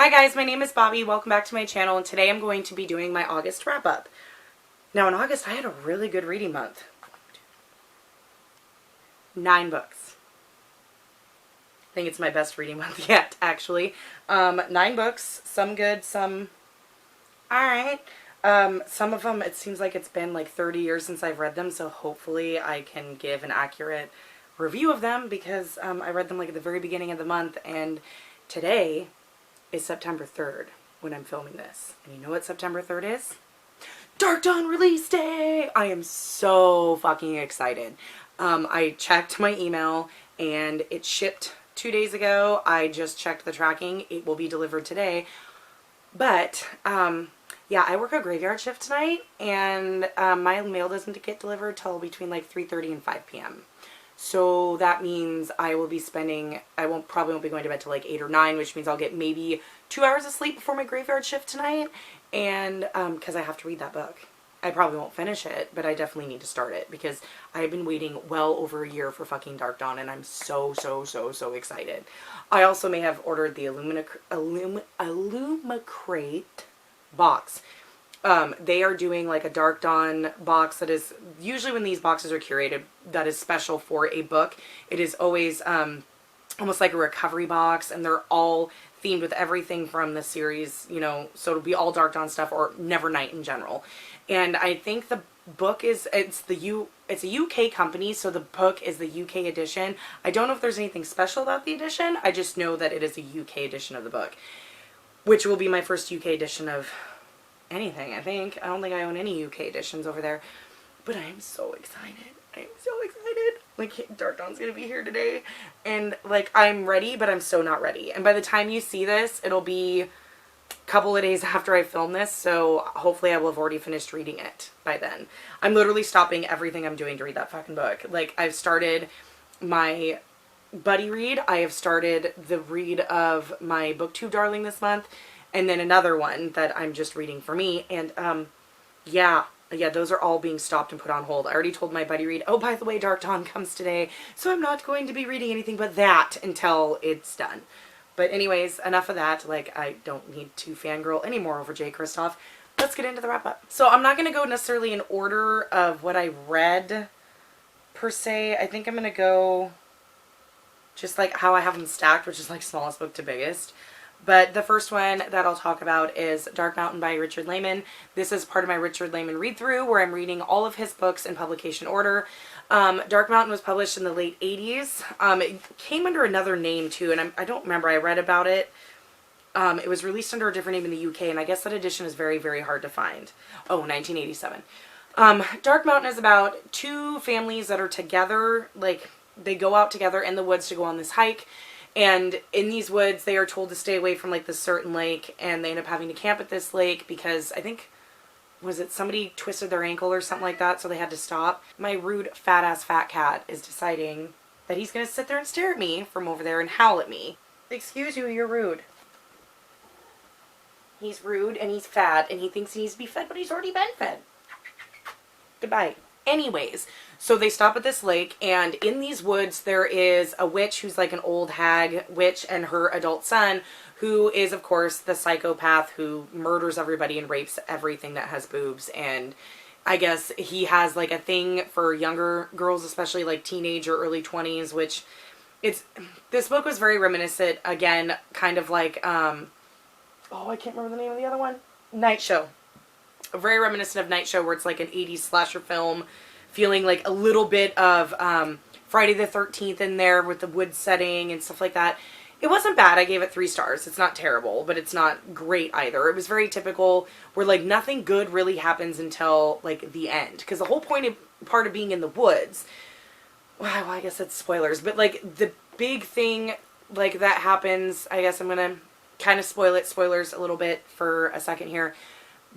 Hi guys, my name is Bobby. Welcome back to my channel, and today I'm going to be doing my August wrap-up. Now in August I had a really good reading month. 9 books. I think it's my best reading month yet, actually. 9 books, some good, some alright. Some of them, it seems like it's been like 30 years since I've read them, so hopefully I can give an accurate review of them because I read them like at the very beginning of the month, and today is September 3rd when I'm filming this. And you know what September 3rd is? Dark Dawn release day! I am so fucking excited. I checked my email and it shipped 2 days ago. I just checked the tracking. It will be delivered today. But, yeah, I work a graveyard shift tonight, and my mail doesn't get delivered till between like 3:30 and 5 p.m. So that means I will be spending, probably won't be going to bed till like 8 or 9, which means I'll get maybe 2 hours of sleep before my graveyard shift tonight. And, because I have to read that book. I probably won't finish it, but I definitely need to start it because I've been waiting well over a year for fucking Dark Dawn, and I'm so excited. I also may have ordered the Illumicrate box. They are doing like a Dark Dawn box that is, usually when these boxes are curated, that is special for a book. It is always almost like a recovery box, and they're all themed with everything from the series, you know, so it'll be all Dark Dawn stuff or Nevernight in general. And I think the book is, it's a UK company, so the book is the UK edition. I don't know if there's anything special about the edition. I just know that it is a UK edition of the book, which will be my first UK edition of anything, I think. I don't think I own any UK editions over there, but I am so excited. I am so excited. Like, Dark Dawn's gonna be here today, and like, I'm ready, but I'm so not ready. And by the time you see this, it'll be a couple of days after I film this, so hopefully I will have already finished reading it by then. I'm literally stopping everything I'm doing to read that fucking book. Like, I've started my buddy read, I have started the read of my booktube darling this month, and then another one that I'm just reading for me, and yeah, those are all being stopped and put on hold. I already told my buddy read, oh, by the way, Dark Dawn comes today, so I'm not going to be reading anything but that until it's done. But anyways, enough of that. Like, I don't need to fangirl anymore over J. Kristoff. Let's get into the wrap-up. So I'm not going to go necessarily in order of what I read, per se. I think I'm going to go just like how I have them stacked, which is like smallest book to biggest. But the first one that I'll talk about is Dark Mountain by Richard Lehman. This is part of my Richard Lehman read-through where I'm reading all of his books in publication order. Dark Mountain was published in the late 80s. It came under another name too, and I don't remember. I read about it. It was released under a different name in the UK, and I guess that edition is very hard to find. Oh, 1987. Dark Mountain is about 2 families that are together. Like, they go out together in the woods to go on this hike. And in these woods, they are told to stay away from like this certain lake, and they end up having to camp at this lake because I think, was it somebody twisted their ankle or something like that, so they had to stop. My rude fat cat is deciding that he's going to sit there and stare at me from over there and howl at me. Excuse you, you're rude. He's rude and he's fat and he thinks he needs to be fed, but he's already been fed. Goodbye. Anyways, so they stop at this lake, and in these woods there is a witch who's like an old hag witch and her adult son, who is of course the psychopath who murders everybody and rapes everything that has boobs. And I guess he has like a thing for younger girls, especially like teenage or early 20s, which this book was very reminiscent, again, kind of like oh, I can't remember the name of the other one. Night Show. Very reminiscent of Night Show, where it's like an 80s slasher film, feeling like a little bit of Friday the 13th in there with the wood setting and stuff like that. It wasn't bad. I gave it 3 stars. It's not terrible, but it's not great either. It was very typical, where like nothing good really happens until like the end, because the whole part of being in the woods, well, I guess that's spoilers, but like the big thing like that happens, I guess I'm gonna kind of spoilers a little bit for a second here.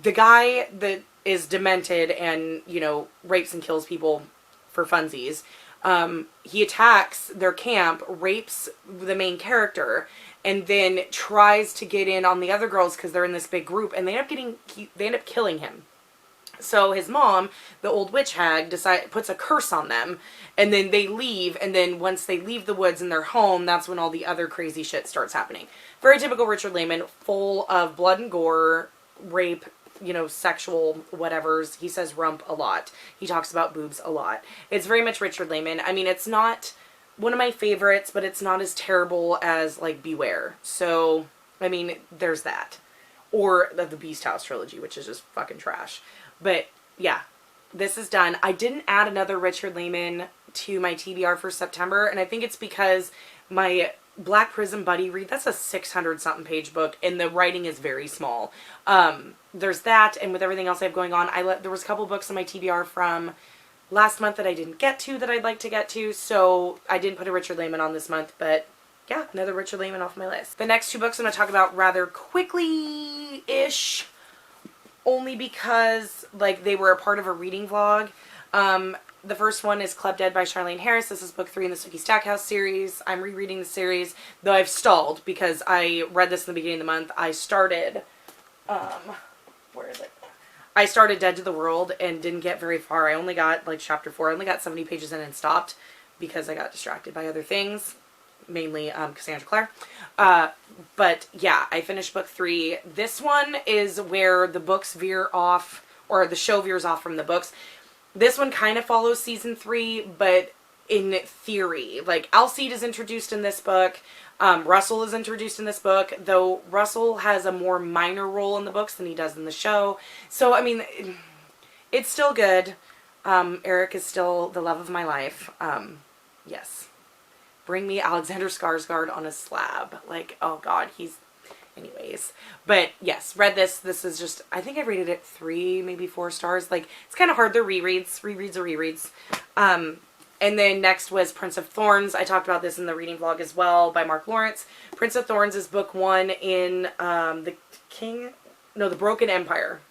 The guy that is demented and, you know, rapes and kills people for funsies, he attacks their camp, rapes the main character, and then tries to get in on the other girls because they're in this big group, and they end up killing him. So his mom, the old witch hag, puts a curse on them, and then they leave, and then once they leave the woods and they're home, that's when all the other crazy shit starts happening. Very typical Richard Lehman, full of blood and gore, rape, sexual whatevers. He says rump a lot. He talks about boobs a lot. It's very much Richard Lehman. I mean, it's not one of my favorites, but it's not as terrible as, like, Beware. So, I mean, there's that. Or the Beast House trilogy, which is just fucking trash. But, yeah, this is done. I didn't add another Richard Lehman to my TBR for September, and I think it's because my Black Prism Buddy read, that's a 600-something page book, and the writing is very small. There's that, and with everything else I have going on, there was a couple books on my TBR from last month that I didn't get to that I'd like to get to, so I didn't put a Richard Lehman on this month, but yeah, another Richard Lehman off my list. The next two books I'm going to talk about rather quickly-ish, only because, like, they were a part of a reading vlog. The first one is Club Dead by Charlene Harris. This is book 3 in the Sookie Stackhouse series. I'm rereading the series, though I've stalled because I read this in the beginning of the month. I started, where is it? I started Dead to the World and didn't get very far. I only got, like, chapter 4. I only got 70 pages in and stopped because I got distracted by other things, mainly Cassandra Clare. But yeah, I finished book 3. This one is where the books veer off, or the show veers off from the books. This one kind of follows season 3, but in theory. Like, Alcide is introduced in this book. Russell is introduced in this book, though Russell has a more minor role in the books than he does in the show. So, I mean, it's still good. Eric is still the love of my life. Yes. Bring me Alexander Skarsgård on a slab. Like, oh god, anyways. But yes, read this. This is just, I think I rated it 3, maybe 4 stars. Like, it's kind of hard. They're rereads. Rereads are rereads. And then next was Prince of Thorns. I talked about this in the reading vlog as well by Mark Lawrence. Prince of Thorns is book 1 in the Broken Empire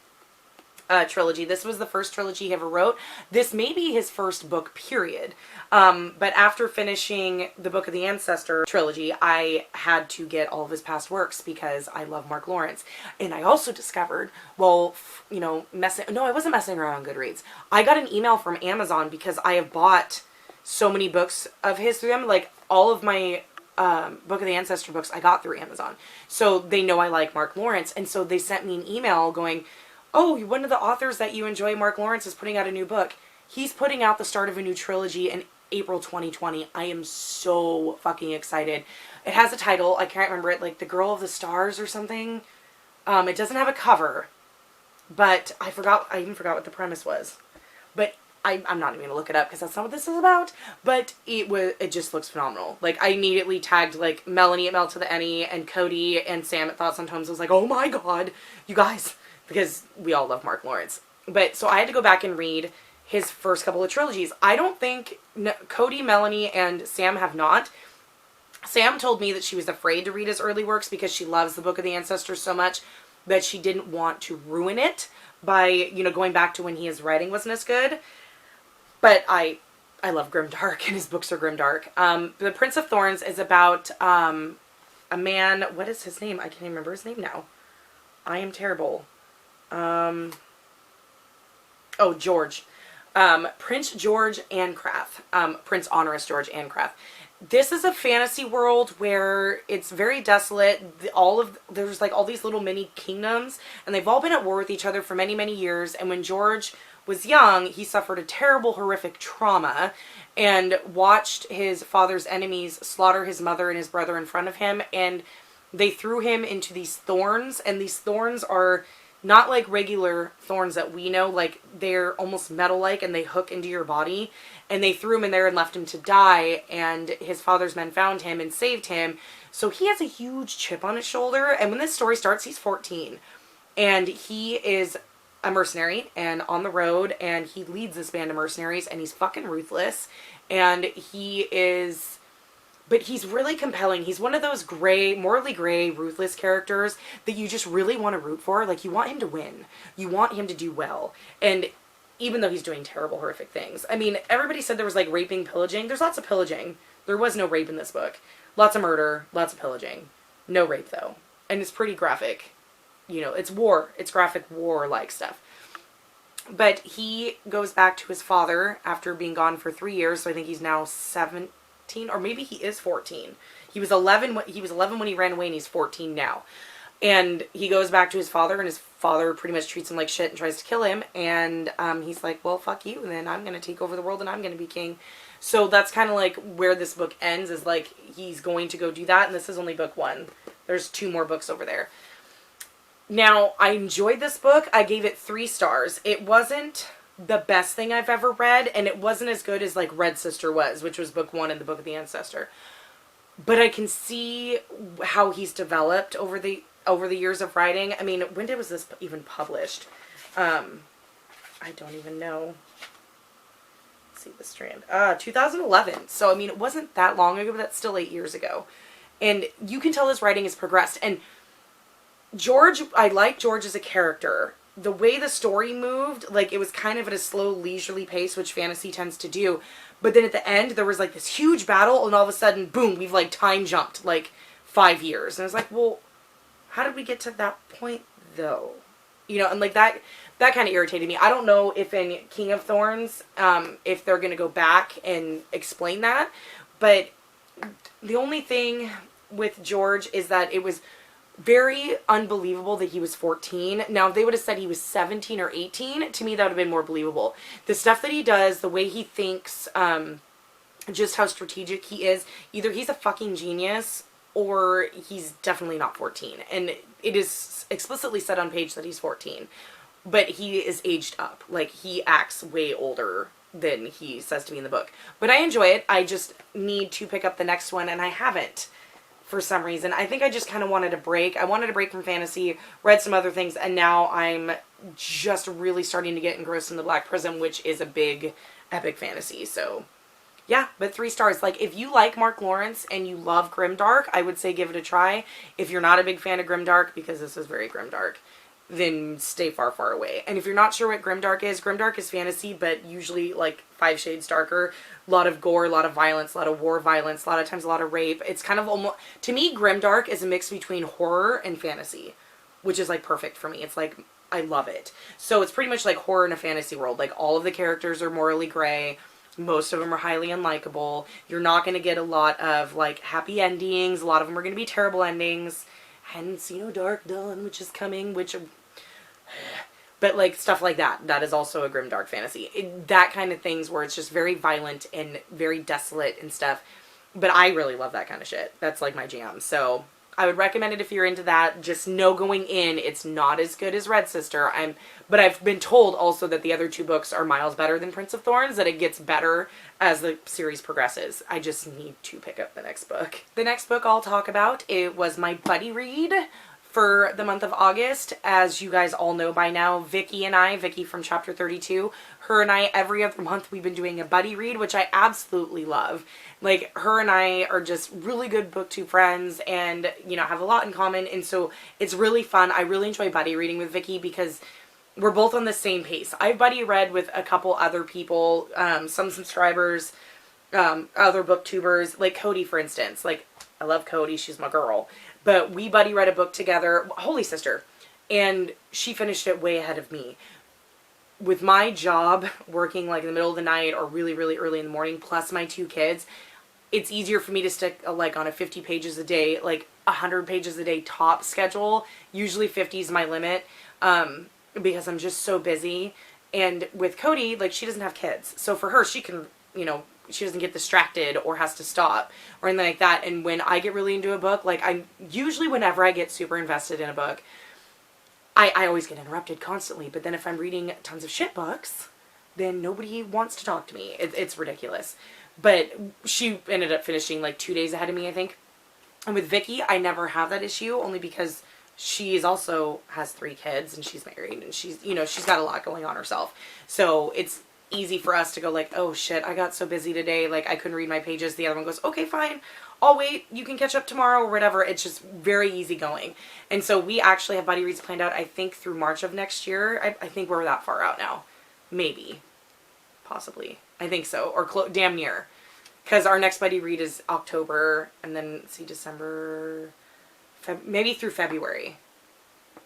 trilogy. This was the first trilogy he ever wrote. This may be his first book, period. But after finishing the Book of the Ancestor trilogy, I had to get all of his past works because I love Mark Lawrence. And I also discovered, well, I wasn't messing around on Goodreads. I got an email from Amazon because I have bought so many books of his through them. Like, all of my Book of the Ancestor books I got through Amazon. So they know I like Mark Lawrence. And so they sent me an email going, oh, one of the authors that you enjoy, Mark Lawrence, is putting out a new book. He's putting out the start of a new trilogy in April 2020. I am so fucking excited. It has a title. I can't remember it. Like, The Girl of the Stars or something. It doesn't have a cover. But I even forgot what the premise was. But I'm not even going to look it up because that's not what this is about. But it just looks phenomenal. Like, I immediately tagged, like, Melanie at Mel to the Any and Cody and Sam at Thoughts on Tomes. I was like, oh my god, you guys. Because we all love Mark Lawrence. But, so I had to go back and read his first couple of trilogies. I don't think Cody, Melanie, and Sam have not. Sam told me that she was afraid to read his early works because she loves the Book of the Ancestors so much that she didn't want to ruin it by, going back to when his writing wasn't as good. But I love grimdark, and his books are grimdark. The Prince of Thorns is about a man. What is his name? I can't even remember his name now. I am terrible. George. Prince George Ancraft. Prince Honoris George Ancraft. This is a fantasy world where it's very desolate. There's like all these little mini kingdoms, and they've all been at war with each other for many, many years. And when George was young, he suffered a terrible, horrific trauma and watched his father's enemies slaughter his mother and his brother in front of him. And they threw him into these thorns, and these thorns are not like regular thorns that we know. Like, they're almost metal-like, and they hook into your body. And they threw him in there and left him to die, and his father's men found him and saved him. So he has a huge chip on his shoulder, and when this story starts, he's 14. And he is a mercenary and on the road, and he leads this band of mercenaries, and he's fucking ruthless. And but he's really compelling. He's one of those morally gray, ruthless characters that you just really want to root for. Like, you want him to win. You want him to do well. And even though he's doing terrible, horrific things. I mean, everybody said there was, like, raping, pillaging. There's lots of pillaging. There was no rape in this book. Lots of murder, lots of pillaging. No rape, though. And it's pretty graphic. It's war. It's graphic war-like stuff. But he goes back to his father after being gone for 3 years. So I think he's now 17, or maybe he is 14. He was 11. He was 11 when he ran away, and he's 14 now. And he goes back to his father, and his father pretty much treats him like shit and tries to kill him. And he's like, well, fuck you, and then I'm going to take over the world, and I'm going to be king. So that's kind of like where this book ends, is like he's going to go do that. And this is only book 1. There's 2 more books over there. Now, I enjoyed this book. I gave it 3 stars. It wasn't the best thing I've ever read, and it wasn't as good as like Red Sister was, which was book 1 in the Book of the Ancestor. But I can see how he's developed over the years of writing. I mean, when was this even published? I don't even know. Let's see the strand. 2011. So, I mean, it wasn't that long ago, but that's still 8 years ago. And you can tell his writing has progressed. And George, I like George as a character. The way the story moved, like, it was kind of at a slow, leisurely pace, which fantasy tends to do. But then at the end, there was, like, this huge battle, and all of a sudden, boom, we've, like, time jumped, like, 5 years. And I was like, well, how did we get to that point, though? You know, and, like, that kind of irritated me. I don't know if in King of Thorns, if they're going to go back and explain that. But the only thing with George is that it was very unbelievable that he was 14. Now, if they would have said he was 17 or 18, to me that would have been more believable. The stuff that he does, the way he thinks, just how strategic he is, either he's a fucking genius or he's definitely not 14. And it is explicitly said on page that he's 14. But he is aged up. Like, he acts way older than he says to me in the book. But I enjoy it. I just need to pick up the next one, and I haven't. For some reason. I think I just kind of wanted a break. I wanted a break from fantasy, read some other things, and now I'm just really starting to get engrossed in the Black Prism, which is a big epic fantasy. So, yeah, but 3 stars. Like, if you like Mark Lawrence and you love grimdark, I would say give it a try. If you're not a big fan of grimdark, because this is very grimdark, then stay far, far away. And if you're not sure what grimdark is fantasy, but usually, like, 5 shades darker. A lot of gore, a lot of violence, a lot of war violence, a lot of times a lot of rape. It's kind of almost, to me, grimdark is a mix between horror and fantasy, which is, like, perfect for me. It's like, I love it. So it's pretty much like horror in a fantasy world. Like, all of the characters are morally gray. Most of them are highly unlikable. You're not going to get a lot of, like, happy endings. A lot of them are going to be terrible endings. Hence, you know, Dark Dawn, which is coming, which... But, like, stuff like that. That is also a grimdark fantasy. That kind of things where it's just very violent and very desolate and stuff. But I really love that kind of shit. That's, like, my jam. So, I would recommend it if you're into that. Just know going in, it's not as good as Red Sister. But I've been told also that the other 2 books are miles better than Prince of Thorns. That it gets better as the series progresses. I just need to pick up the next book. The next book I'll talk about, it was my buddy read for the month of August. As you guys all know by now, Vicky from chapter 32, her and I, every other month we've been doing a buddy read, which I absolutely love. Like, her and I are just really good booktube friends and, you know, have a lot in common, and so it's really fun. I really enjoy buddy reading with Vicky because we're both on the same pace. I've buddy read with a couple other people, some subscribers, other booktubers, like Cody, for instance. Like, I love Cody, she's my girl. But we buddy read a book together, Holy Sister, and she finished it way ahead of me. With my job, working like in the middle of the night or really, really early in the morning, plus my 2 kids, it's easier for me to stick like on a 50 pages a day, like 100 pages a day top schedule. Usually 50 is my limit, because I'm just so busy. And with Cody, like, she doesn't have kids. So for her, she can, you know, she doesn't get distracted or has to stop or anything like that. And when I get really into a book, like, usually whenever I get super invested in a book, I always get interrupted constantly. But then if I'm reading tons of shit books, then nobody wants to talk to me. It's ridiculous. But she ended up finishing like 2 days ahead of me, I think. And with Vicky, I never have that issue, only because she is also has 3 kids and she's married and she's, you know, she's got a lot going on herself. So it's easy for us to go like, oh shit, I got so busy today, like I couldn't read my pages. The other one goes, okay, fine, I'll wait, you can catch up tomorrow or whatever. It's just very easy going. And so we actually have buddy reads planned out, I think through March of next year. I think we're that far out now. Maybe. Possibly. I think so. Or damn near. Because our next buddy read is October, and then, let's see, December, maybe through February,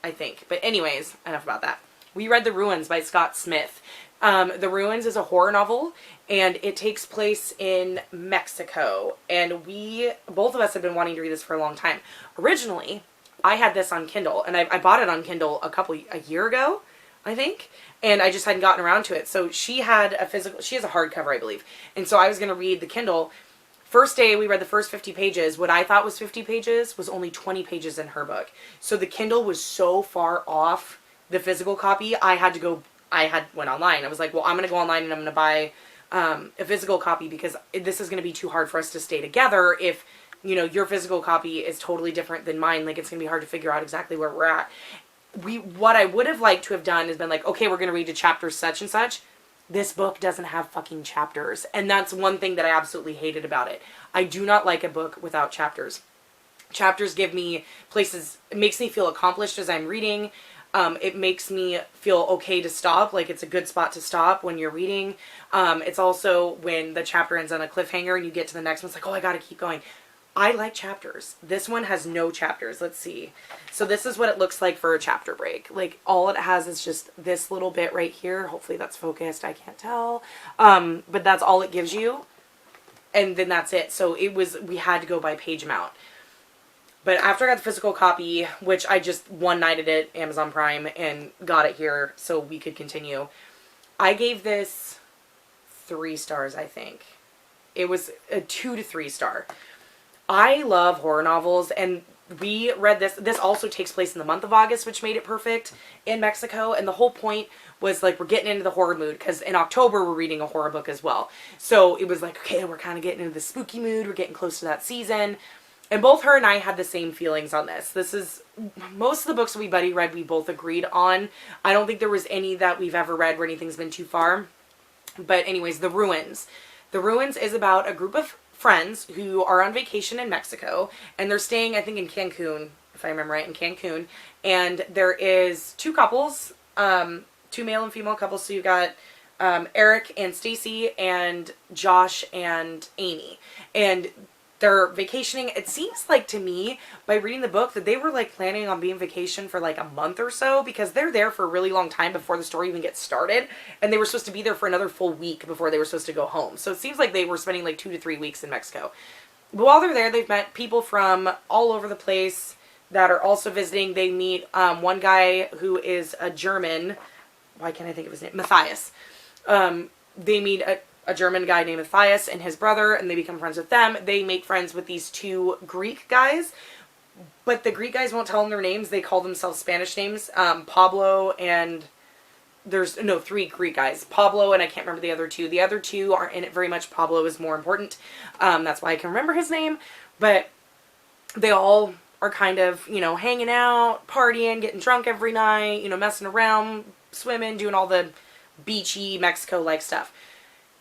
I think. But anyways, enough about that. We read The Ruins by Scott Smith. The Ruins is a horror novel, and it takes place in Mexico. And both of us have been wanting to read this for a long time. Originally, I had this on Kindle, and I bought it on Kindle a year ago, I think, and I just hadn't gotten around to it. So she has a hardcover, I believe. And so I was going to read the Kindle. First day, we read the first 50 pages. What I thought was 50 pages was only 20 pages in her book. So the Kindle was so far off the physical copy, went online. I was like, well, I'm going to go online and I'm going to buy a physical copy because this is going to be too hard for us to stay together if, you know, your physical copy is totally different than mine. Like, it's going to be hard to figure out exactly where we're at. What I would have liked to have done is been like, okay, we're going to read to chapter such and such. This book doesn't have fucking chapters. And that's one thing that I absolutely hated about it. I do not like a book without chapters. Chapters give me places, it makes me feel accomplished as I'm reading. It makes me feel okay to stop, like it's a good spot to stop when you're reading. It's also when the chapter ends on a cliffhanger and you get to the next one, it's like, oh, I gotta keep going. I like chapters. This one has no chapters. Let's see. So this is what it looks like for a chapter break. Like, all it has is just this little bit right here. Hopefully that's focused. I can't tell. But that's all it gives you. And then that's it. So we had to go by page amount. But after I got the physical copy, which I just one-nighted it, Amazon Prime, and got it here so we could continue, I gave this 3 stars, I think. It was a 2 to 3 star. I love horror novels, and we read this. This also takes place in the month of August, which made it perfect in Mexico. And the whole point was, like, we're getting into the horror mood because in October we're reading a horror book as well. So it was like, okay, we're kind of getting into the spooky mood. We're getting close to that season. And both her and I had the same feelings on this. Most of the books we read, we both agreed on. I don't think there was any that we've ever read where anything's been too far. But anyways, The Ruins. The Ruins is about a group of friends who are on vacation in Mexico, and they're staying, I think, in Cancun, if I remember right, in Cancun. And there is 2 couples, 2 male and female couples. So you got Eric and Stacy, and Josh and Amy. And they're vacationing. It seems like to me, by reading the book, that they were like planning on being vacation for like a month or so, because they're there for a really long time before the story even gets started, and they were supposed to be there for another full week before they were supposed to go home. So it seems like they were spending like 2 to 3 weeks in Mexico. But while they're there, they've met people from all over the place that are also visiting. They meet one guy who is a German. Why can't I think of his name? Matthias. They meet a German guy named Matthias and his brother, and they become friends with them. They make friends with these 2 Greek guys, but the Greek guys won't tell them their names. They call themselves Spanish names. Pablo, and there's 3 Greek guys. Pablo, and I can't remember the other 2. The other 2 aren't in it very much. Pablo is more important. That's why I can remember his name. But they all are kind of, hanging out, partying, getting drunk every night, messing around, swimming, doing all the beachy Mexico-like stuff.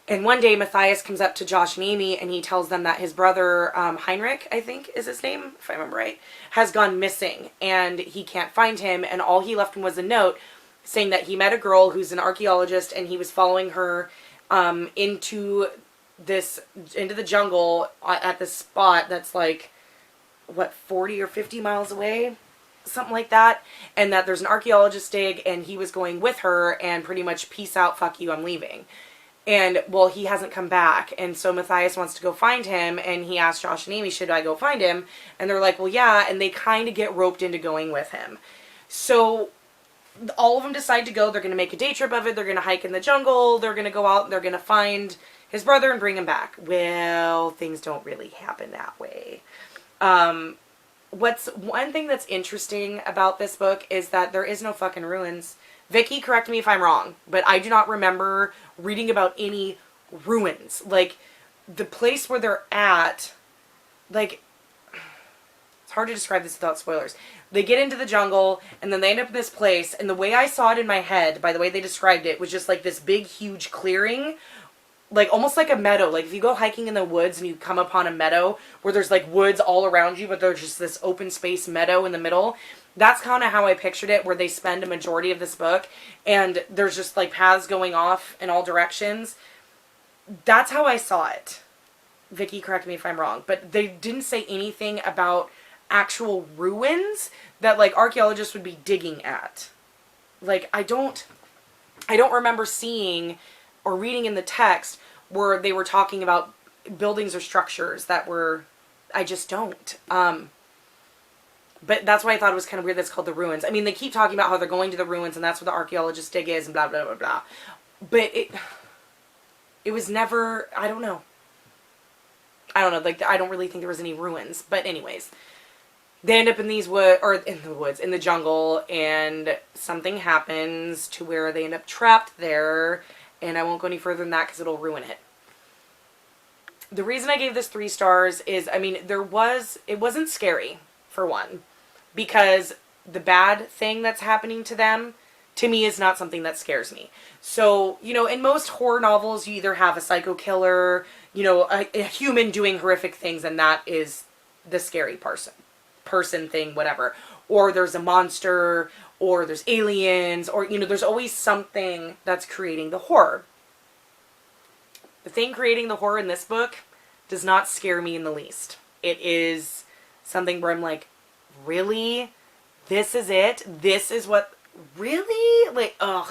And one day, Matthias comes up to Josh and Amy, and he tells them that his brother, Heinrich, I think is his name, if I remember right, has gone missing, and he can't find him, and all he left him was a note saying that he met a girl who's an archaeologist, and he was following her into the jungle at this spot that's like, 40 or 50 miles away? Something like that. And that there's an archaeologist dig, and he was going with her, and pretty much, peace out, fuck you, I'm leaving. And, well, he hasn't come back. And so Matthias wants to go find him. And he asks Josh and Amy, should I go find him? And they're like, well, yeah. And they kind of get roped into going with him. So all of them decide to go. They're going to make a day trip of it. They're going to hike in the jungle. They're going to go out. They're going to find his brother and bring him back. Well, things don't really happen that way. What's one thing that's interesting about this book is that there is no fucking ruins. Vicky, correct me if I'm wrong, but I do not remember reading about any ruins. Like, the place where they're at, like, it's hard to describe this without spoilers. They get into the jungle, and then they end up in this place, and the way I saw it in my head, by the way they described it, was just like this big, huge clearing, like, almost like a meadow. Like, if you go hiking in the woods and you come upon a meadow where there's, like, woods all around you, but there's just this open space meadow in the middle. That's kind of how I pictured it, where they spend a majority of this book, and there's just, like, paths going off in all directions. That's how I saw it. Vicky, correct me if I'm wrong, but they didn't say anything about actual ruins that, like, archaeologists would be digging at. like, I don't remember seeing or reading in the text where they were talking about buildings or structures that were, I just don't. But that's why I thought it was kind of weird that's called the ruins. I mean, they keep talking about how they're going to the ruins and that's where the archaeologist dig is and blah, blah, blah, blah. But it was never, I don't know. Like, I don't really think there was any ruins. But anyways, they end up in these in the jungle, and something happens to where they end up trapped there, and I won't go any further than that because it'll ruin it. The reason I gave this 3 stars is, I mean, it wasn't scary, for one, because the bad thing that's happening to them, to me, is not something that scares me. So, you know, in most horror novels, you either have a psycho killer, you know, a human doing horrific things, and that is the scary person thing, whatever. Or there's a monster, or there's aliens, or, you know, there's always something that's creating the horror. The thing creating the horror in this book does not scare me in the least. It is something where I'm like, really? This is it? This is what, really? Like, ugh.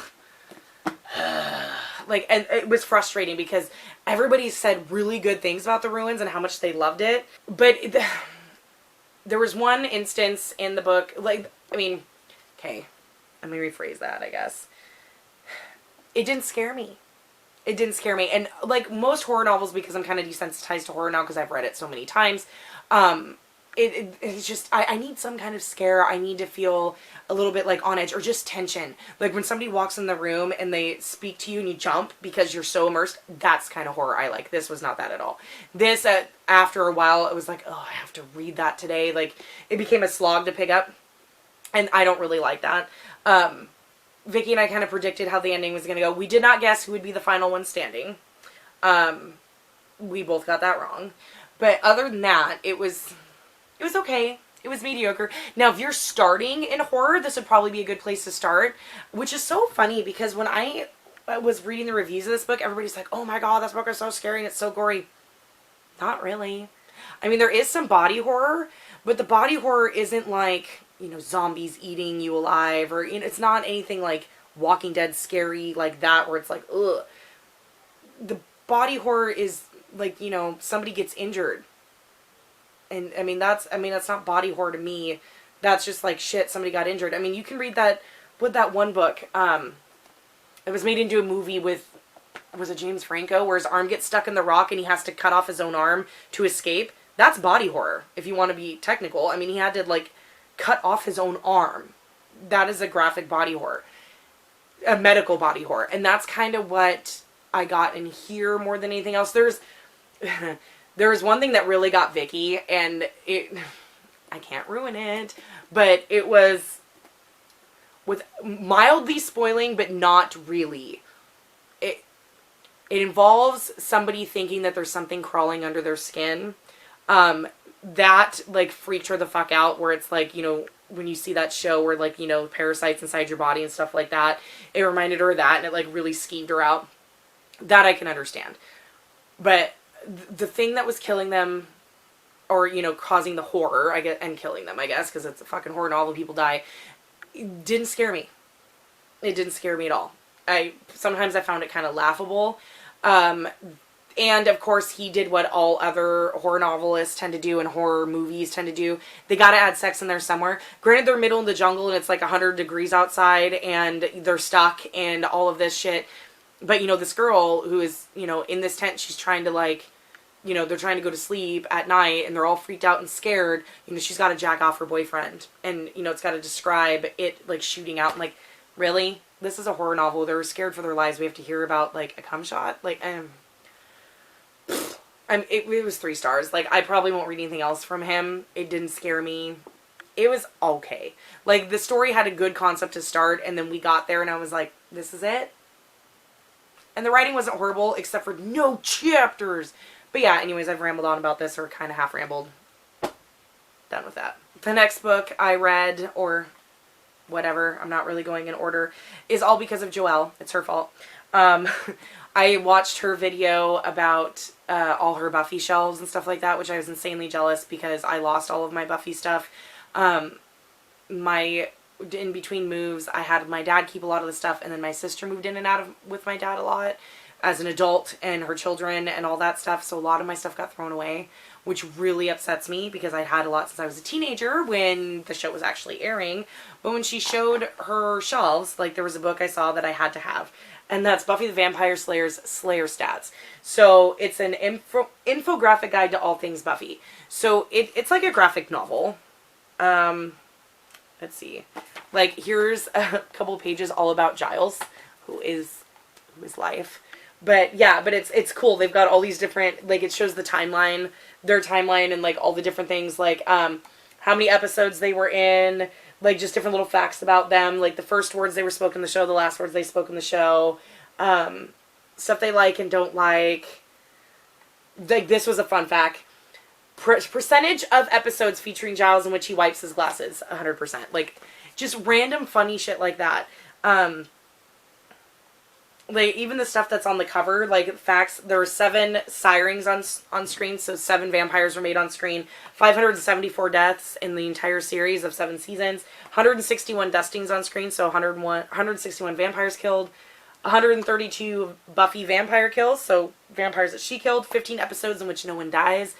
Like, and it was frustrating because everybody said really good things about the ruins and how much they loved it. But there was one instance in the book, like, I mean, okay, let me rephrase that, I guess. It didn't scare me. It didn't scare me. And like most horror novels, because I'm kind of desensitized to horror now because I've read it so many times, it's just, I need some kind of scare. I need to feel a little bit like on edge or just tension. Like when somebody walks in the room and they speak to you and you jump because you're so immersed, that's kind of horror I like. This was not that at all. This, after a while, it was like, oh, I have to read that today. Like, it became a slog to pick up, and I don't really like that. Vicky and I kind of predicted how the ending was going to go. We did not guess who would be the final one standing. We both got that wrong. But other than that, it was okay. It was mediocre. Now, if you're starting in horror, this would probably be a good place to start, which is so funny because when I was reading the reviews of this book, everybody's like, oh my god, this book is so scary and it's so gory. Not really. I mean, there is some body horror, but the body horror isn't like, you know, zombies eating you alive, or, you know, it's not anything like Walking Dead scary like that where it's like, ugh. The body horror is like, you know, somebody gets injured. And I mean that's not body horror to me. That's just like, shit, somebody got injured. I mean, you can read that with that one book. It was made into a movie with, was it James Franco, where his arm gets stuck in the rock and he has to cut off his own arm to escape. That's body horror, if you want to be technical. I mean, he had to like cut off his own arm. That is a graphic body horror. A medical body horror. And that's kind of what I got in here more than anything else. There's one thing that really got Vicky, and I can't ruin it, but it was with mildly spoiling, but not really. It involves somebody thinking that there's something crawling under their skin. That, like, freaked her the fuck out, where it's like, you know, when you see that show where, like, you know, parasites inside your body and stuff like that, it reminded her of that, and it, like, really skeeved her out. That I can understand. But the thing that was killing them, or, you know, causing the horror, I guess, and killing them, I guess, because it's a fucking horror novel, people die, it didn't scare me. It didn't scare me at all. Sometimes I found it kind of laughable. And, of course, he did what all other horror novelists tend to do and horror movies tend to do. They gotta add sex in there somewhere. Granted, they're middle in the jungle and it's like 100 degrees outside and they're stuck and all of this shit. But, you know, this girl who is, you know, in this tent, she's trying to, like, you know, they're trying to go to sleep at night and they're all freaked out and scared. You know, she's got to jack off her boyfriend. And, you know, it's got to describe it, like, shooting out. I'm like, really? This is a horror novel. They're scared for their lives. We have to hear about, like, a cum shot? Like, it was 3 stars. Like, I probably won't read anything else from him. It didn't scare me. It was okay. Like, the story had a good concept to start, and then we got there, and I was like, this is it? And the writing wasn't horrible, except for no chapters. But yeah, anyways, I've rambled on about this, or kind of half rambled. Done with that. The next book I read, or whatever, I'm not really going in order, is all because of Joelle. It's her fault. I watched her video about all her Buffy shelves and stuff like that, which I was insanely jealous because I lost all of my Buffy stuff. My in between moves, I had my dad keep a lot of the stuff, and then my sister moved in and out with my dad a lot as an adult, and her children and all that stuff. So a lot of my stuff got thrown away, which really upsets me because I had a lot since I was a teenager when the show was actually airing. But when she showed her shelves, like there was a book I saw that I had to have, and that's Buffy the Vampire Slayer's Slayer Stats. So it's an infographic guide to all things Buffy. So it's like a graphic novel. Let's see. Like here's a couple pages all about Giles, who is life. But yeah, but it's cool. They've got all these different, like it shows the timeline, their timeline, and like all the different things, like how many episodes they were in, like just different little facts about them, like the first words they were spoken in the show, the last words they spoke in the show, stuff they like and don't like. Like this was a fun fact. Percentage of episodes featuring Giles in which he wipes his glasses, 100%. Like just random funny shit like that. Like, even the stuff that's on the cover, like, facts, there were 7 sirings on screen, so 7 vampires were made on screen, 574 deaths in the entire series of 7 seasons, 161 dustings on screen, so 161 vampires killed, 132 Buffy vampire kills, so vampires that she killed, 15 episodes in which no one dies,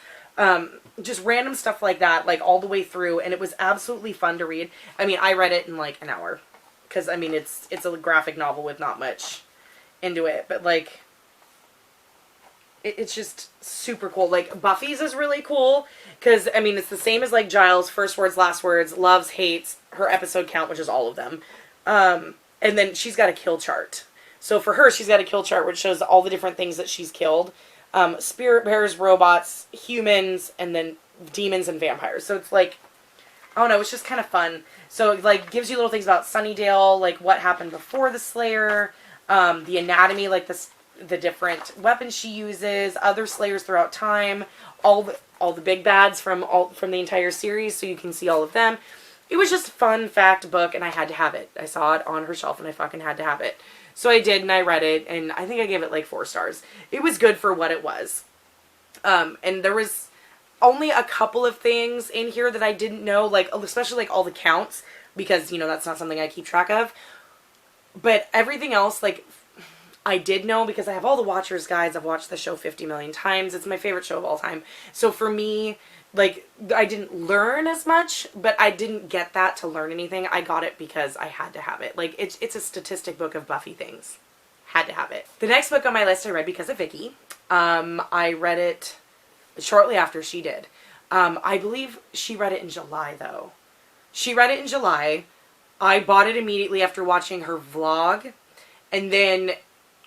just random stuff like that, like, all the way through, and it was absolutely fun to read. I mean, I read it in, like, an hour, because, I mean, it's a graphic novel with not much into it, but like it's just super cool. Like Buffy's is really cool because I mean it's the same as like Giles, first words, last words, loves, hates, her episode count, which is all of them, and then she's got a kill chart. So for her, she's got a kill chart which shows all the different things that she's killed, spirit bears, robots, humans, and then demons and vampires. So it's like, I don't know, it's just kind of fun. So it like gives you little things about Sunnydale, like what happened before the Slayer, the anatomy, like the different weapons she uses, other Slayers throughout time, all the big bads from the entire series, so you can see all of them. It was just a fun fact book, and I had to have it. I saw it on her shelf, and I fucking had to have it. So I did, and I read it, and I think I gave it like 4 stars. It was good for what it was. And there was only a couple of things in here that I didn't know, like especially like all the counts, because you know that's not something I keep track of. But everything else, like, I did know because I have all the Watchers guides. I've watched the show 50 million times. It's my favorite show of all time. So for me, like, I didn't learn as much, but I didn't get that to learn anything. I got it because I had to have it. Like, it's a statistic book of Buffy things. Had to have it. The next book on my list I read because of Vicky. I read it shortly after she did. I believe she read it in July, though. She read it in July. I bought it immediately after watching her vlog, and then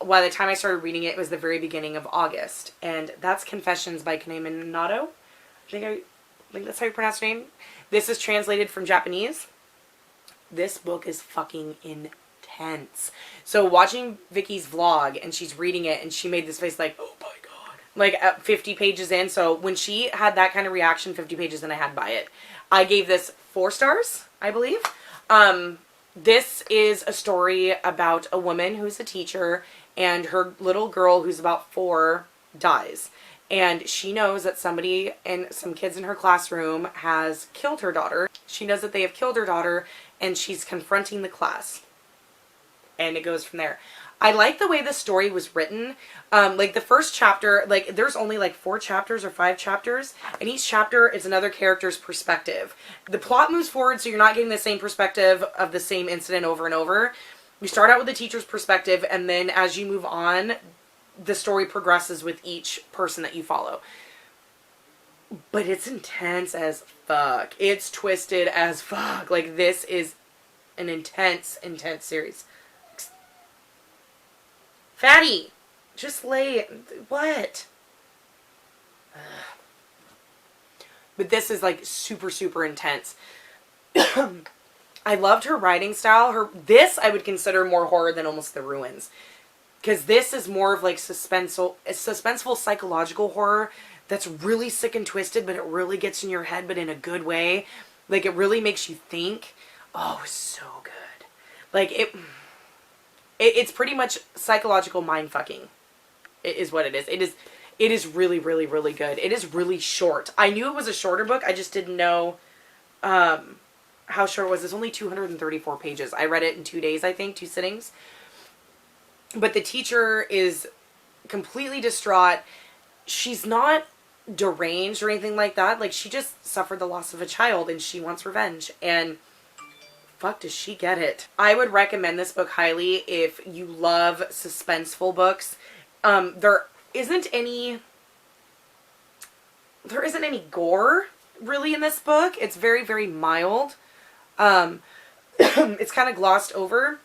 by the time I started reading it, it was the very beginning of August, and that's Confessions by Kane Minato. I think that's how you pronounce her name. This is translated from Japanese. This book is fucking intense. So watching Vicky's vlog, and she's reading it, and she made this face like, oh my god. Like at 50 pages in, so when she had that kind of reaction, 50 pages in, I had to buy it. I gave this 4 stars, I believe. This is a story about a woman who's a teacher and her little girl who's about 4 dies. And she knows that somebody and some kids in her classroom has killed her daughter. She knows that they have killed her daughter and she's confronting the class. And it goes from there. I like the way the story was written. Like the first chapter, like there's only like 4 chapters or 5 chapters, and each chapter is another character's perspective. The plot moves forward, so you're not getting the same perspective of the same incident over and over. You start out with the teacher's perspective, and then as you move on, the story progresses with each person that you follow. But it's intense as fuck. It's twisted as fuck. Like this is an intense, intense series. Fatty, just lay it. What? But this is like super, super intense. I loved her writing style. This I would consider more horror than almost The Ruins. Because this is more of like suspenseful psychological horror that's really sick and twisted, but it really gets in your head, but in a good way. Like it really makes you think. Oh, so good. Like it's pretty much psychological mind fucking. It is what it is. It is really, really, really good. It is really short. I knew it was a shorter book. I just didn't know how short was this? Only 234 pages. I read it in 2 days, I think, 2 sittings. But the teacher is completely distraught. She's not deranged or anything like that. Like, she just suffered the loss of a child and she wants revenge. And fuck, does she get it. I would recommend this book highly if you love suspenseful books. There isn't any gore really in this book. It's very, very mild. It's kind of glossed over.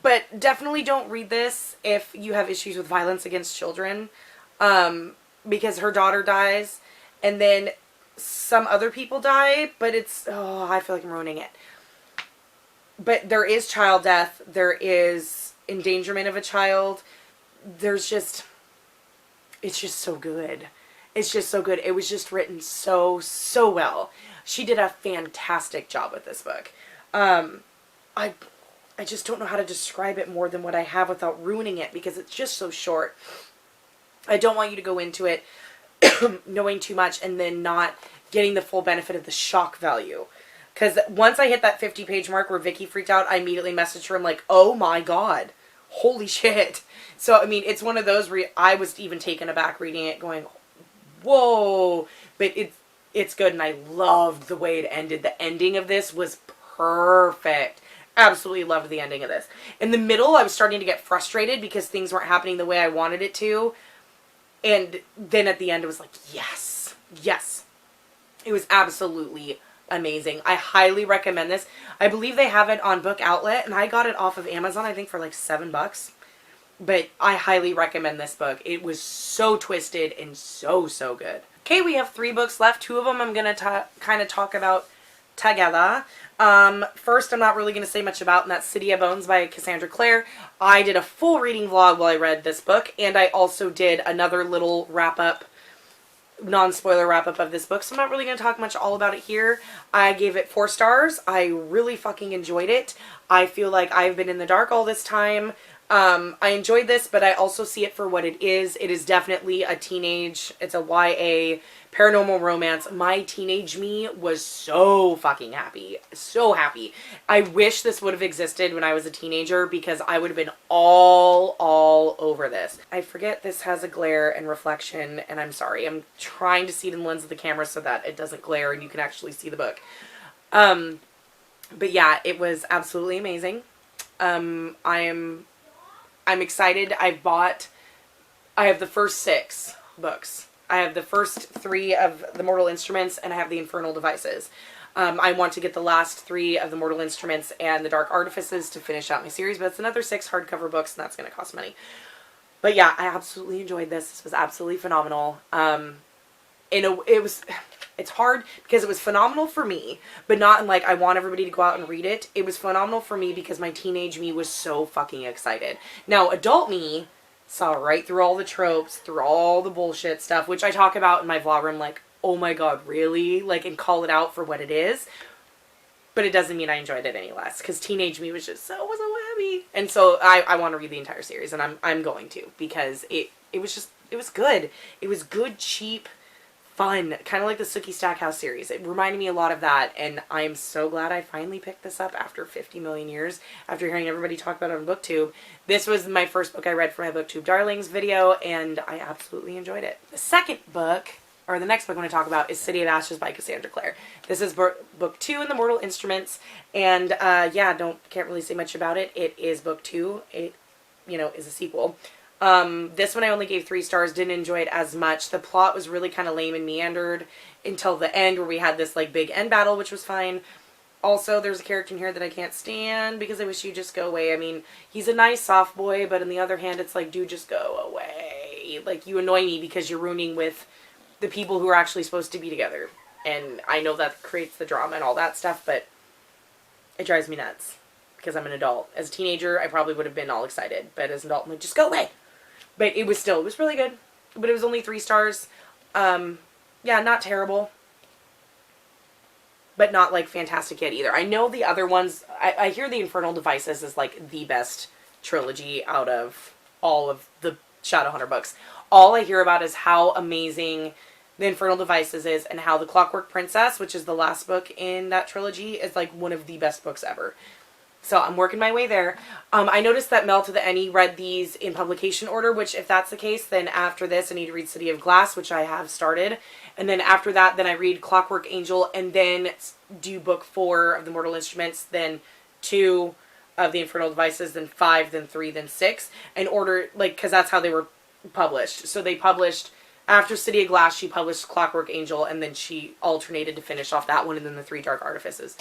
But definitely don't read this if you have issues with violence against children. Because her daughter dies and then some other people die, but it's, oh, I feel like I'm ruining it. But there is child death. There is endangerment of a child. There's just, it's just so good. It's just so good. It was just written so, so well. She did a fantastic job with this book. I just don't know how to describe it more than what I have without ruining it because it's just so short. I don't want you to go into it knowing too much and then not getting the full benefit of the shock value. Because once I hit that 50-page mark where Vicky freaked out, I immediately messaged her. I'm like, oh my God, holy shit. So, I mean, it's one of those where I was even taken aback reading it going, whoa. But it's good and I loved the way it ended. The ending of this was perfect. Absolutely loved the ending of this. In the middle, I was starting to get frustrated because things weren't happening the way I wanted it to. And then at the end, it was like, yes, yes. It was absolutely amazing. I highly recommend this. I believe they have it on Book Outlet, and I got it off of Amazon, I think, for like $7. But I highly recommend this book. It was so twisted and so, so good. Okay, we have 3 books left. 2 of them I'm going to kind of talk about together. First, I'm not really going to say much about, and that's City of Bones by Cassandra Clare. I did a full reading vlog while I read this book, and I also did another little wrap-up, non-spoiler wrap-up of this book, so I'm not really going to talk much all about it here. I gave it 4 stars. I really fucking enjoyed it. I feel like I've been in the dark all this time. I enjoyed this, but I also see it for what it is. It is definitely a teenage, it's a YA paranormal romance. My teenage me was so fucking happy. So happy. I wish this would have existed when I was a teenager because I would have been all over this. I forget this has a glare and reflection, and I'm sorry. I'm trying to see it in the lens of the camera so that it doesn't glare and you can actually see the book. But yeah, it was absolutely amazing. I'm excited. I have the first 6 books. I have the first 3 of the Mortal Instruments, and I have the Infernal Devices. I want to get the last 3 of the Mortal Instruments and the Dark Artifices to finish out my series, but it's another 6 hardcover books, and that's going to cost money. But yeah, I absolutely enjoyed this. This was absolutely phenomenal. It's hard because it was phenomenal for me, but not in like I want everybody to go out and read it. It was phenomenal for me because my teenage me was so fucking excited. Now, adult me saw right through all the tropes, through all the bullshit stuff, which I talk about in my vlog where I'm like, oh my God, really? Like, and call it out for what it is. But it doesn't mean I enjoyed it any less because teenage me was just so happy. And so I want to read the entire series, and I'm going to because it was good. It was good, cheap, fun, kind of like the Sookie Stackhouse series. It reminded me a lot of that, and I'm so glad I finally picked this up after 50 million years, after hearing everybody talk about it on BookTube. This was my first book I read for my BookTube Darlings video, and I absolutely enjoyed it. The second book, or the next book I'm going to talk about, is City of Ashes by Cassandra Clare. This is book 2 in the Mortal Instruments, and yeah, can't really say much about it. It is book 2. It, is a sequel. This one I only gave 3 stars, didn't enjoy it as much. The plot was really kind of lame and meandered until the end where we had this like big end battle, which was fine. Also, there's a character in here that I can't stand because I wish he'd just go away. I mean, he's a nice soft boy, but on the other hand, it's like, dude, just go away. Like, you annoy me because you're ruining with the people who are actually supposed to be together. And I know that creates the drama and all that stuff, but it drives me nuts because I'm an adult. As a teenager, I probably would have been all excited, but as an adult, I'm like, just go away. But it was really good. But it was only 3 stars. Yeah, not terrible. But not, like, fantastic yet either. I know the other ones, I hear the Infernal Devices is, like, the best trilogy out of all of the Shadowhunter books. All I hear about is how amazing The Infernal Devices is, and how The Clockwork Princess, which is the last book in that trilogy, is like one of the best books ever. So I'm working my way there. I noticed that Mel to the Any read these in publication order, which if that's the case, then after this I need to read City of Glass, which I have started. And then after that, then I read Clockwork Angel, and then do book 4 of The Mortal Instruments, then 2 of The Infernal Devices, then 5, then 3, then 6. In order, like, because that's how they were published. So they published, after City of Glass, she published Clockwork Angel, and then she alternated to finish off that one, and then the 3 Dark Artifices.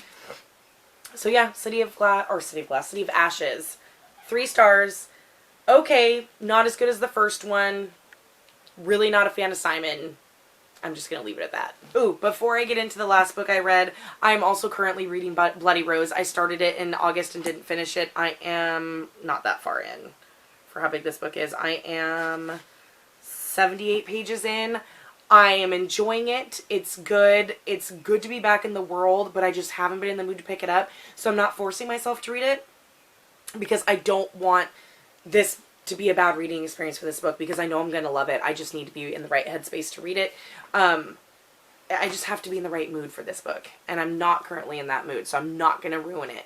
So yeah, City of Ashes. 3 stars. Okay, not as good as the first one. Really not a fan of Simon. I'm just going to leave it at that. Ooh, before I get into the last book I read, I'm also currently reading Bloody Rose. I started it in August and didn't finish it. I am not that far in for how big this book is. I am 78 pages in. I am enjoying it. It's good. It's good to be back in the world, but I just haven't been in the mood to pick it up. So I'm not forcing myself to read it because I don't want this to be a bad reading experience for this book, because I know I'm going to love it. I just need to be in the right headspace to read it. I just have to be in the right mood for this book, and I'm not currently in that mood, so I'm not going to ruin it.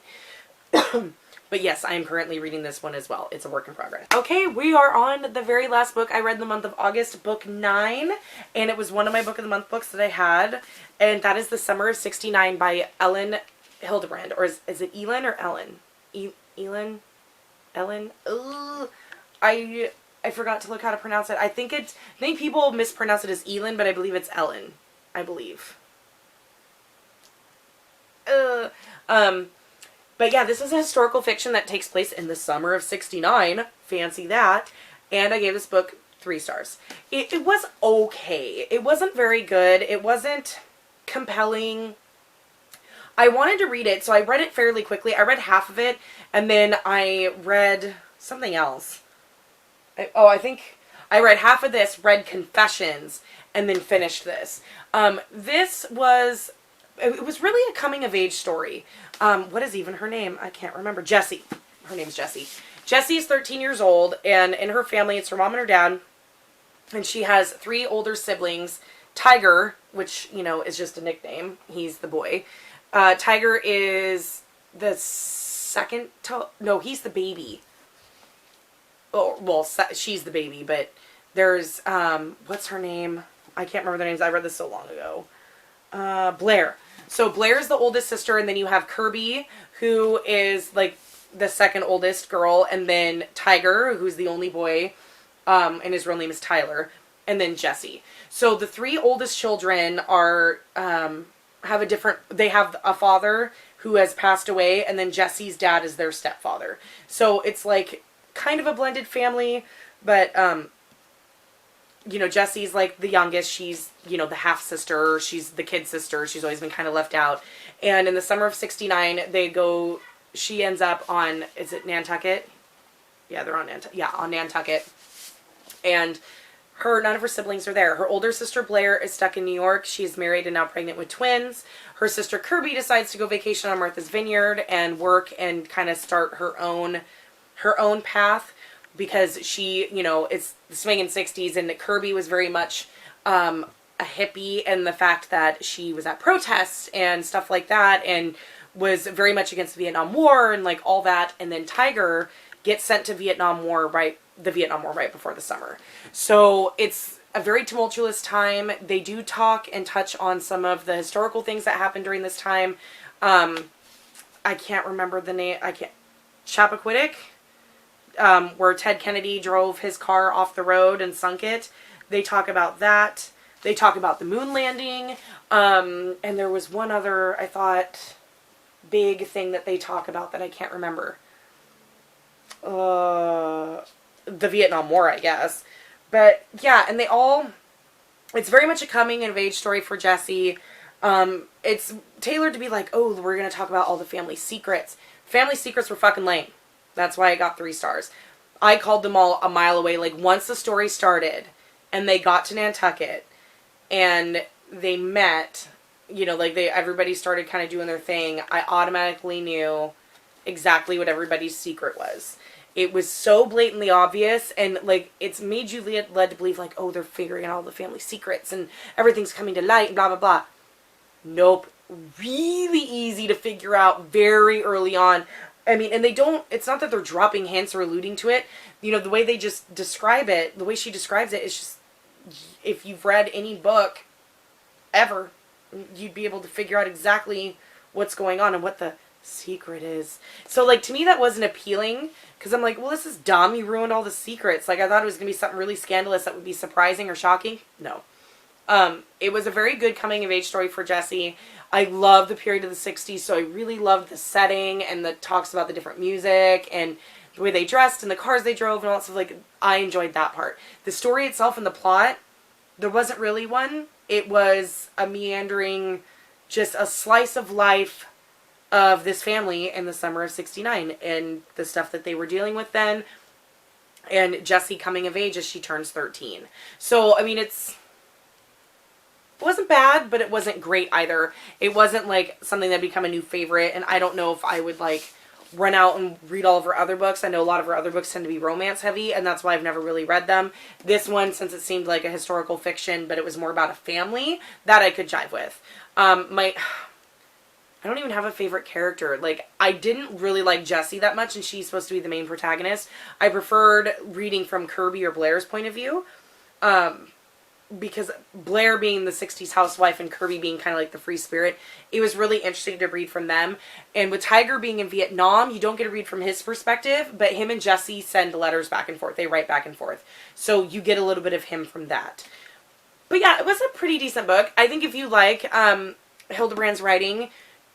But yes, I am currently reading this one as well. It's a work in progress. Okay, we are on the very last book I read in the month of August, book 9. And it was one of my book of the month books that I had. And that is The Summer of '69 by Ellen Hildebrand. Or is it Elin or Ellen? Elin? Ellen? Ugh. I forgot to look how to pronounce it. I think people mispronounce it as Elin, but I believe it's Ellen. I believe. But yeah, this is a historical fiction that takes place in the summer of '69. Fancy that. And I gave this book 3 stars. It was okay. It wasn't very good. It wasn't compelling. I wanted to read it, so I read it fairly quickly. I read half of it, and then I read something else. I think I read half of this, read Confessions, and then finished this. It was really a coming-of-age story. What is even her name? I can't remember. Jessie. Her name's Jessie. Jessie is 13 years old, and in her family, it's her mom and her dad, and she has 3 older siblings. Tiger, which, is just a nickname. He's the boy. Tiger is the second no, he's the baby. Oh, well, she's the baby, but there's, what's her name? I can't remember their names. I read this so long ago. Blair. So Blair is the oldest sister, and then you have Kirby, who is like the second oldest girl, and then Tiger, who's the only boy, and his real name is Tyler, and then Jessie. So the 3 oldest children are they have a father who has passed away, and then Jessie's dad is their stepfather. So it's like kind of a blended family, but Jessie's like the youngest. She's, the half sister. She's the kid sister. She's always been kind of left out. And in the summer of '69, she ends up on, is it Nantucket? Yeah, they're on Nantucket. Yeah, on Nantucket. And none of her siblings are there. Her older sister Blair is stuck in New York. She's married and now pregnant with twins. Her sister Kirby decides to go vacation on Martha's Vineyard and work and kind of start her own path, because she, it's the swinging 60s, and Kirby was very much a hippie, and the fact that she was at protests and stuff like that, and was very much against the Vietnam War and like all that. And then Tiger gets sent to the Vietnam War right before the summer. So it's a very tumultuous time. They do talk and touch on some of the historical things that happened during this time. I can't remember the name. Chappaquiddick. Where Ted Kennedy drove his car off the road and sunk it. They talk about that. They talk about the moon landing. And there was one other, I thought, big thing that they talk about that I can't remember. The Vietnam War, I guess. But yeah, and it's very much a coming of age story for Jessie. It's tailored to be like, oh, we're going to talk about all the family secrets. Family secrets were fucking lame. That's why I got 3 stars. I called them all a mile away. Like, once the story started and they got to Nantucket and they met, everybody started kind of doing their thing, I automatically knew exactly what everybody's secret was. it was so blatantly obvious, and like it's made you led to believe like, oh, they're figuring out all the family secrets and everything's coming to light and blah blah blah. Nope. Really easy to figure out very early on. I mean, and they don't, it's not that they're dropping hints or alluding to it. You know, the way they just describe it, the way she describes it, is just, if you've read any book ever, you'd be able to figure out exactly what's going on and what the secret is. So, like, to me that wasn't appealing, because I'm like, well, this is dumb. You ruined all the secrets. Like, I thought it was going to be something really scandalous that would be surprising or shocking. No. It was a very good coming-of-age story for Jessie. I love the period of the 60s, so I really loved the setting and the talks about the different music and the way they dressed and the cars they drove and all that stuff. Like, I enjoyed that part. The story itself and the plot, there wasn't really one. It was a meandering, just a slice of life of this family in the summer of 69 and the stuff that they were dealing with then, and Jessie coming of age as she turns 13. So, I mean, it wasn't bad, but it wasn't great either. It wasn't like something that become a new favorite, and I don't know if I would like run out and read all of her other books. I know a lot of her other books tend to be romance heavy, and that's why I've never really read them. This one, since it seemed like a historical fiction, but it was more about a family, that I could jive with. I don't even have a favorite character. Like, I didn't really like Jessie that much, and she's supposed to be the main protagonist. I preferred reading from Kirby or Blair's point of view. Because Blair being the 60s housewife and Kirby being kind of like the free spirit, it was really interesting to read from them. And with Tiger being in Vietnam, you don't get to read from his perspective, but him and Jessie send letters back and forth. They write back and forth. So you get a little bit of him from that. But yeah, it was a pretty decent book. I think if you like Hildebrand's writing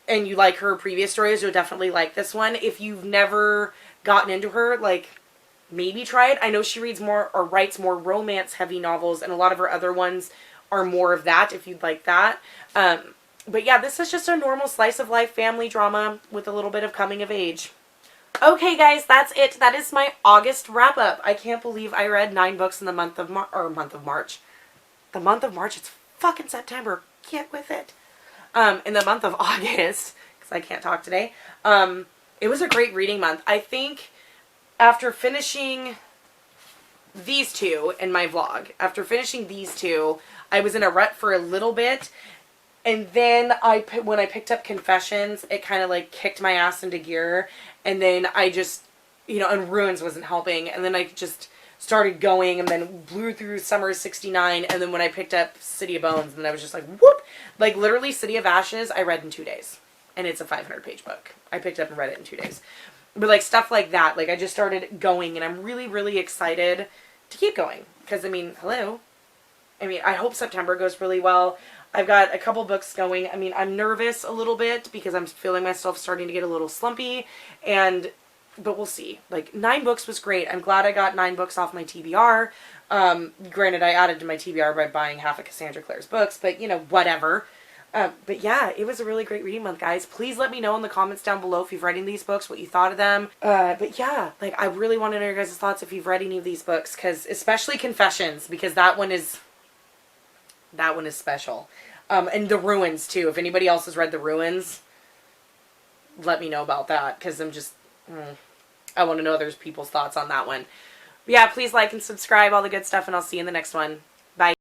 and you like her previous stories, you'll definitely like this one. If you've never gotten into her, like, maybe try it. I know she reads more or writes more romance heavy novels, and a lot of her other ones are more of that, if you'd like that. But yeah, this is just a normal slice of life family drama with a little bit of coming of age. Okay guys, that's it. That is my August wrap up. I can't believe I read 9 books in the month of March. The month of March, it's fucking September. Get with it. In the month of August, because I can't talk today. It was a great reading month. I think after finishing these two in my vlog, I was in a rut for a little bit, and then when I picked up Confessions, it kind of like kicked my ass into gear, and then I just, and Ruins wasn't helping, and then I just started going, and then blew through Summer of 69, and then when I picked up City of Bones, then I was just like, whoop! Like, literally, City of Ashes, I read in 2 days, and it's a 500-page book. I picked up and read it in 2 days. But, like, stuff like that, like, I just started going, and I'm really, really excited to keep going. Because, I mean, hello? I mean, I hope September goes really well. I've got a couple books going. I mean, I'm nervous a little bit because I'm feeling myself starting to get a little slumpy. But we'll see. Like, 9 books was great. I'm glad I got 9 books off my TBR. Granted, I added to my TBR by buying half of Cassandra Clare's books. But, whatever. But yeah, it was a really great reading month, guys. Please let me know in the comments down below if you've read any of these books, what you thought of them. But yeah, like, I really want to know your guys' thoughts if you've read any of these books, because especially Confessions, because that one is special. And The Ruins, too. If anybody else has read The Ruins, let me know about that, because I'm just, I want to know other people's thoughts on that one. But yeah, please like and subscribe, all the good stuff, and I'll see you in the next one.